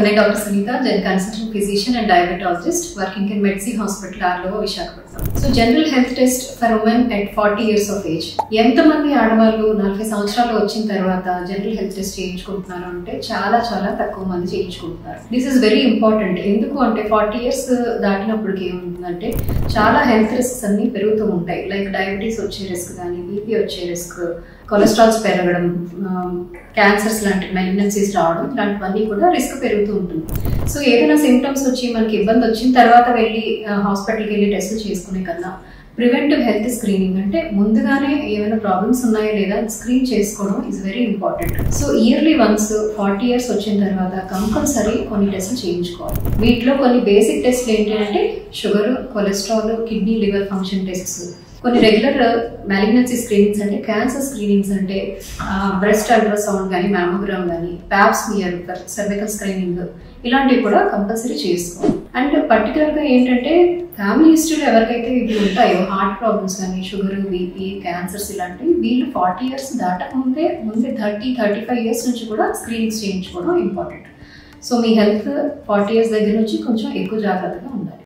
నేను doctor Sunita, consultant physician and diabetologist working in మెడ్సీ hospital ఆర్లో Visakhapatnam. So general health test for women at 40 years of age. ఎంతమంది ఆడవాళ్ళు 40 సంవత్సరాలు వచ్చిన తర్వాత జనరల్ హెల్త్ టెస్ట్ చేయించుకుంటున్నారు అంటే చాలా చాలా తక్కువ మంది చేయించుకుంటున్నారు. This is very important. ఎందుకు అంటే 40 years దాటినప్పటికి ఏముంటుందంటే చాలా హెల్త్ రిస్క్స్ అన్ని పెరుగుతూ ఉంటాయి. లైక్ డయాబెటీస్ వచ్చే రిస్క్ కానీ, బీపీ వచ్చే రిస్క్, కొలెస్ట్రాల్స్ పెరగడం, క్యాన్సర్స్ లాంటి మెలిగ్నెన్సీస్ రావడం, ఇలాంటివన్నీ కూడా రిస్క్ పెరుగుతూ ఉంటుంది. సో ఏదైనా సిమ్టమ్స్ వచ్చి మనకి ఇబ్బంది వచ్చిన తర్వాత వెళ్ళి హాస్పిటల్కి వెళ్ళి టెస్టులు చేసుకునే కన్నా ప్రివెంటివ్ హెల్త్ స్క్రీనింగ్ అంటే ముందుగానే ఏమైనా ప్రాబ్లమ్స్ ఉన్నాయా లేదా స్క్రీన్ చేసుకోవడం is very important. So yearly once 40 years వచ్చిన తర్వాత కంపల్సరీ కొన్ని టెస్టులు చేయించుకోవాలి. వీటిలో కొన్ని బేసిక్ టెస్ట్లు ఏంటి అంటే sugar, cholesterol, kidney, liver function tests, కొన్ని రెగ్యులర్ మ్యాలిగ్నెన్సీ స్క్రీనింగ్స్ అంటే క్యాన్సర్ స్క్రీనింగ్స్ అంటే బ్రెస్ట్ అల్ట్రాసౌండ్ కానీ, మ్యామోగ్రామ్ కానీ, ప్యాప్స్మియర్, సర్వికల్ స్క్రీనింగ్, ఇలాంటివి కూడా కంపల్సరీ చేసుకోవాలి. అండ్ పర్టికులర్గా ఏంటంటే ఫ్యామిలీ హిస్టరీలో ఎవరికైతే ఇవి ఉంటాయో హార్ట్ ప్రాబ్లమ్స్ కానీ, షుగర్, బీపీ, క్యాన్సర్స్ ఇలాంటివి, వీళ్ళు 40 years దాటకుంటే ముందే 30-35 years నుంచి కూడా స్క్రీనింగ్స్ చేయించుకోవడం ఇంపార్టెంట్. సో మీ హెల్త్ 40 years దగ్గర నుంచి కొంచెం ఎక్కువ జాగ్రత్తగా ఉండాలి.